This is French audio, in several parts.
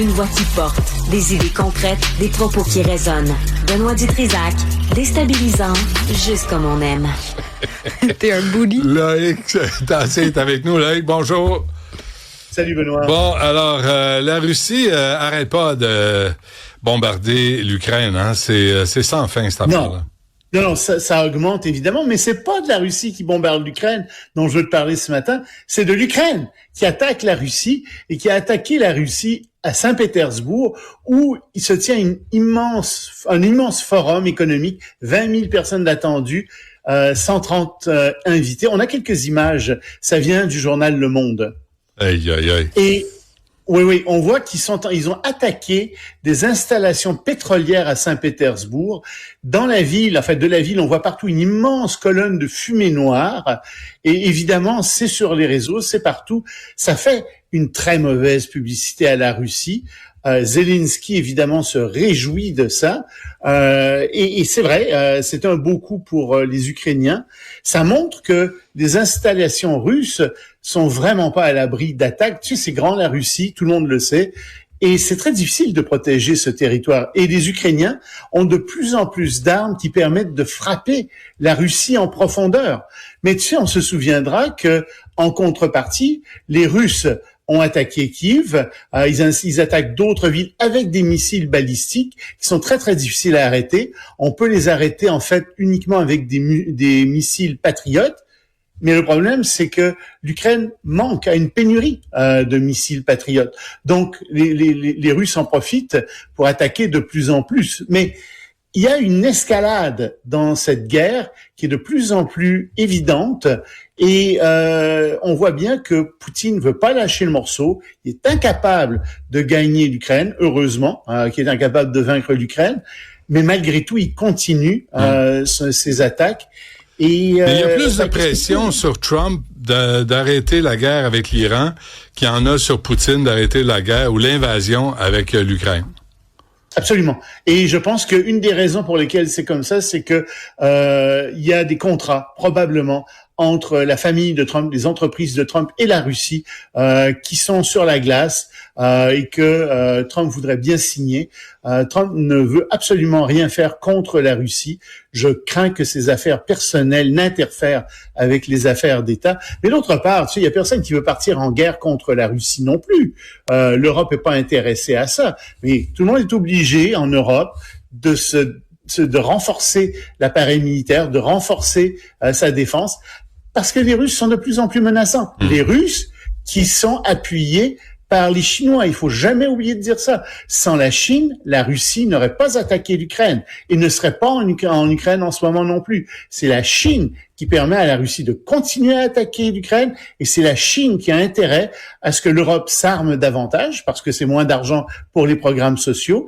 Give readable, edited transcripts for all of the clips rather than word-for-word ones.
Une voix qui porte, des idées concrètes, des propos qui résonnent. Benoît Dutrisac, déstabilisant, juste comme on aime. T'es un bully. Loïc Tassé est avec nous. Loïc, bonjour. Salut Benoît. Bon, alors, la Russie arrête pas de bombarder l'Ukraine, hein? C'est sans fin, cette affaire-là. Non, ça augmente évidemment, mais c'est pas de la Russie qui bombarde l'Ukraine dont je veux te parler ce matin, c'est de l'Ukraine qui attaque la Russie et qui a attaqué la Russie à Saint-Pétersbourg où il se tient un immense forum économique, 20 000 personnes attendues, 130 invités. On a quelques images, ça vient du journal Le Monde. Aïe, aïe, aïe. Et oui, on voit ils ont attaqué des installations pétrolières à Saint-Pétersbourg. Dans la ville, de la ville, on voit partout une immense colonne de fumée noire. Et évidemment, c'est sur les réseaux, c'est partout. Ça fait une très mauvaise publicité à la Russie. Zelensky, évidemment, se réjouit de ça. Et c'est vrai, c'est un beau coup pour les Ukrainiens. Ça montre que les installations russes sont vraiment pas à l'abri d'attaques. Tu sais, c'est grand la Russie, tout le monde le sait. Et c'est très difficile de protéger ce territoire. Et les Ukrainiens ont de plus en plus d'armes qui permettent de frapper la Russie en profondeur. Mais tu sais, on se souviendra que, en contrepartie, les Russes ont attaqué Kiev, ils attaquent d'autres villes avec des missiles balistiques qui sont très très difficiles à arrêter. On peut les arrêter en fait uniquement avec des missiles patriotes. Mais le problème, c'est que l'Ukraine manque à une pénurie de missiles patriotes. Donc, les Russes en profitent pour attaquer de plus en plus. Mais il y a une escalade dans cette guerre qui est de plus en plus évidente et on voit bien que Poutine veut pas lâcher le morceau. Il est incapable de gagner l'Ukraine, heureusement, qu'il est incapable de vaincre l'Ukraine. Mais malgré tout, il continue ses attaques. Et, il y a plus de pression sur Trump d'arrêter la guerre avec l'Iran qu'il y en a sur Poutine d'arrêter la guerre ou l'invasion avec l'Ukraine. Absolument. Et je pense qu'une des raisons pour lesquelles c'est comme ça, c'est que il y a des contrats, probablement, entre la famille de Trump, les entreprises de Trump et la Russie, qui sont sur la glace et que Trump voudrait bien signer. Trump ne veut absolument rien faire contre la Russie. Je crains que ses affaires personnelles n'interfèrent avec les affaires d'État. Mais d'autre part, tu sais, il y a personne qui veut partir en guerre contre la Russie non plus. L'Europe n'est pas intéressée à ça. Mais tout le monde est obligé en Europe de renforcer l'appareil militaire, de renforcer sa défense, parce que les Russes sont de plus en plus menaçants. Les Russes qui sont appuyés par les Chinois. Il faut jamais oublier de dire ça. Sans la Chine, la Russie n'aurait pas attaqué l'Ukraine et ne serait pas en Ukraine en ce moment non plus. C'est la Chine qui permet à la Russie de continuer à attaquer l'Ukraine et c'est la Chine qui a intérêt à ce que l'Europe s'arme davantage parce que c'est moins d'argent pour les programmes sociaux,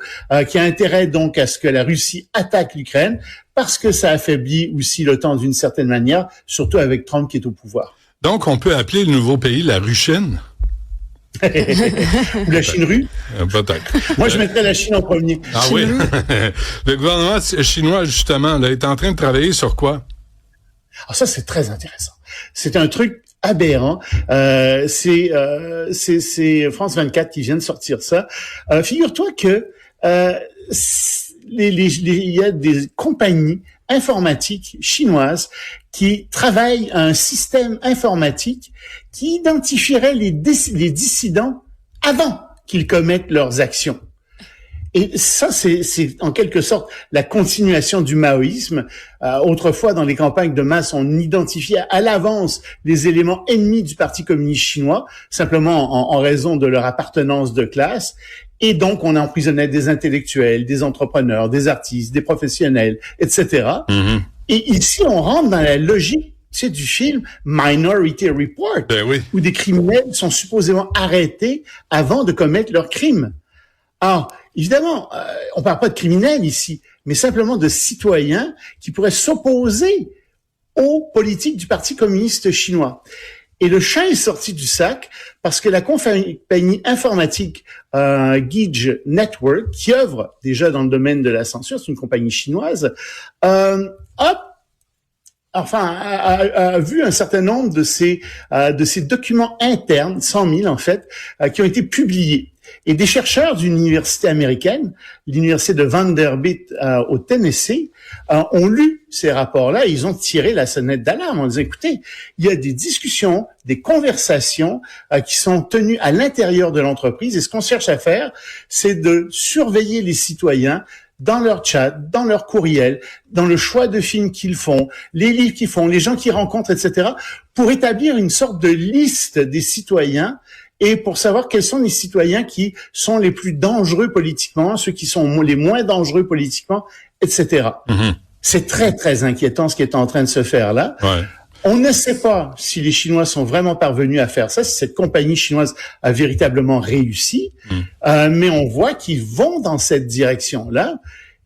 qui a intérêt donc à ce que la Russie attaque l'Ukraine parce que ça affaiblit aussi l'OTAN d'une certaine manière, surtout avec Trump qui est au pouvoir. Donc, on peut appeler le nouveau pays la Ruchine? Ou la Chine rue? Peut-être. Moi, je mettrais la Chine en premier. Ah Chine oui? Le gouvernement chinois, justement, là, est en train de travailler sur quoi? Ah, ça, c'est très intéressant. C'est un truc aberrant. C'est France 24 qui vient de sortir ça. Figure-toi que il y a des compagnies informatiques chinoises qui travaillent à un système informatique qui identifierait les dissidents avant qu'ils commettent leurs actions. Et ça, c'est en quelque sorte la continuation du maoïsme. Autrefois, dans les campagnes de masse, on identifiait à l'avance les éléments ennemis du Parti communiste chinois, simplement en raison de leur appartenance de classe. Et donc, on emprisonnait des intellectuels, des entrepreneurs, des artistes, des professionnels, etc. Mm-hmm. Et ici, on rentre dans la logique, tu sais, du film Minority Report, où des criminels sont supposément arrêtés avant de commettre leurs crimes. Alors, évidemment, on parle pas de criminels ici, mais simplement de citoyens qui pourraient s'opposer aux politiques du Parti communiste chinois. Et le chat est sorti du sac parce que la compagnie informatique Gige Network, qui œuvre déjà dans le domaine de la censure, c'est une compagnie chinoise, a vu un certain nombre de ces documents internes, 100 000 en fait, qui ont été publiés. Et des chercheurs d'une université américaine, l'université de Vanderbilt au Tennessee, ont lu ces rapports-là et ils ont tiré la sonnette d'alarme en disant, écoutez, il y a des discussions, des conversations qui sont tenues à l'intérieur de l'entreprise et ce qu'on cherche à faire, c'est de surveiller les citoyens dans leur chat, dans leur courriel, dans le choix de films qu'ils font, les livres qu'ils font, les gens qu'ils rencontrent, etc., pour établir une sorte de liste des citoyens et pour savoir quels sont les citoyens qui sont les plus dangereux politiquement, ceux qui sont les moins dangereux politiquement, etc. Mm-hmm. C'est très, très inquiétant ce qui est en train de se faire là. Ouais. On ne sait pas si les Chinois sont vraiment parvenus à faire ça, si cette compagnie chinoise a véritablement réussi, mais on voit qu'ils vont dans cette direction-là,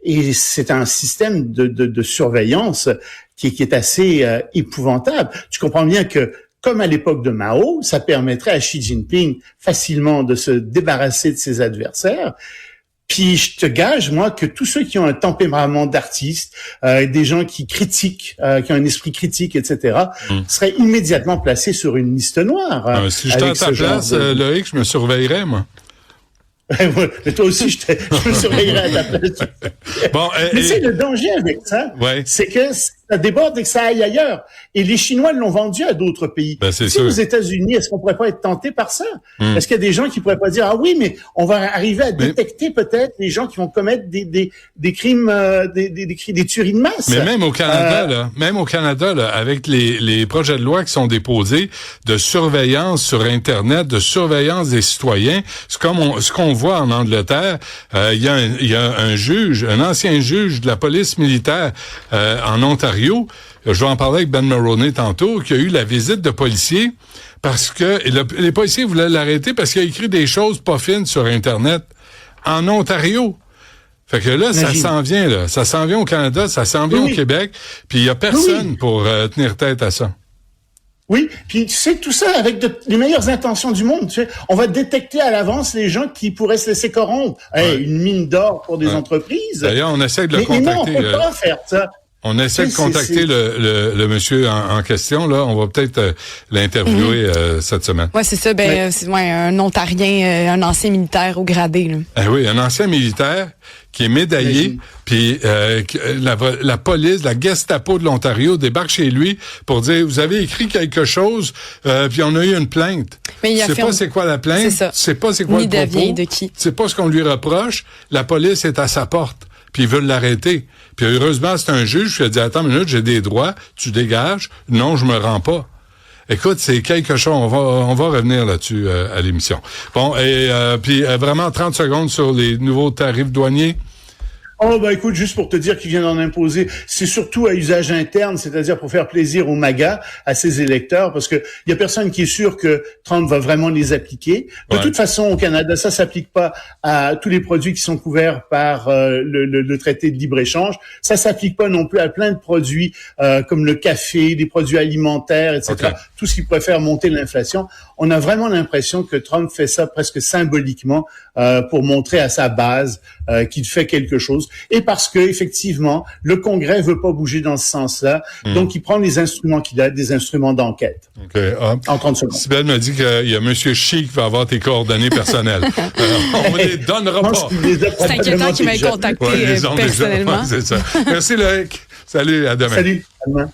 et c'est un système de surveillance qui est assez épouvantable. Tu comprends bien que, comme à l'époque de Mao, ça permettrait à Xi Jinping facilement de se débarrasser de ses adversaires. Puis je te gage, moi, que tous ceux qui ont un tempérament d'artiste, des gens qui critiquent, qui ont un esprit critique, etc., seraient immédiatement placés sur une liste noire. Si j'étais à ta place, Loïc, je me surveillerais, moi. Mais toi aussi, je me surveillerais à ta place. Bon, mais c'est le danger avec ça, c'est que ça déborde et que ça aille ailleurs. Et les Chinois l'ont vendu à d'autres pays. C'est sûr. Aux États-Unis, est-ce qu'on pourrait pas être tenté par ça? Est-ce qu'il y a des gens qui pourraient pas dire, ah oui, mais on va arriver à détecter peut-être les gens qui vont commettre des crimes, des tueries de masse? Mais même au Canada, là, avec les projets de loi qui sont déposés de surveillance sur Internet, de surveillance des citoyens, ce qu'on voit en Angleterre, il y a un juge, un ancien juge de la police militaire en Ontario. Je vais en parler avec Ben Mulroney tantôt, qui a eu la visite de policiers parce que les policiers voulaient l'arrêter parce qu'il a écrit des choses pas fines sur Internet en Ontario. Fait que là, ça s'en vient, là. Ça s'en vient au Canada, ça s'en vient au Québec, puis il y a personne pour tenir tête à ça. Oui, puis tu sais, tout ça avec les meilleures intentions du monde. Tu sais, on va détecter à l'avance les gens qui pourraient se laisser corrompre. Une mine d'or pour des entreprises. D'ailleurs, on essaie de le contacter. Mais non, on peut pas faire ça. On essaie de contacter le monsieur en question, là. On va peut-être l'interviewer cette semaine. Ouais, c'est ça. C'est un Ontarien, un ancien militaire au gradé, là. Oui, un ancien militaire qui est médaillé, puis la police, la Gestapo de l'Ontario débarque chez lui pour dire, vous avez écrit quelque chose, puis on a eu une plainte. Mais tu sais pas c'est quoi la plainte, tu sais pas c'est quoi le propos, de qui. Tu sais pas ce qu'on lui reproche, la police est à sa porte. Puis ils veulent l'arrêter. Puis heureusement, c'est un juge qui a dit, attends une minute, j'ai des droits, tu dégages. Non, je me rends pas. Écoute, c'est quelque chose, on va revenir là-dessus à l'émission. Bon, et puis vraiment 30 secondes sur les nouveaux tarifs douaniers. Oh, écoute, juste pour te dire qu'ils viennent en imposer, c'est surtout à usage interne, c'est-à-dire pour faire plaisir aux MAGA, à ses électeurs, parce que y a personne qui est sûr que Trump va vraiment les appliquer. De toute façon, au Canada, ça s'applique pas à tous les produits qui sont couverts par le traité de libre-échange. Ça s'applique pas non plus à plein de produits comme le café, des produits alimentaires, etc. Okay. Tout ce qui pourrait faire monter l'inflation. On a vraiment l'impression que Trump fait ça presque symboliquement pour montrer à sa base qu'il fait quelque chose. Et parce que effectivement, le Congrès veut pas bouger dans ce sens-là, donc il prend les instruments qu'il a, des instruments d'enquête. Okay. En 30 secondes. Sibelle m'a dit qu'il y a Monsieur Chi qui va avoir tes coordonnées personnelles. On les donnera pas. C'est inquiétant qu'il m'ait contacté personnellement. C'est ça. Merci Loïc. Salut, à demain. Salut, à demain.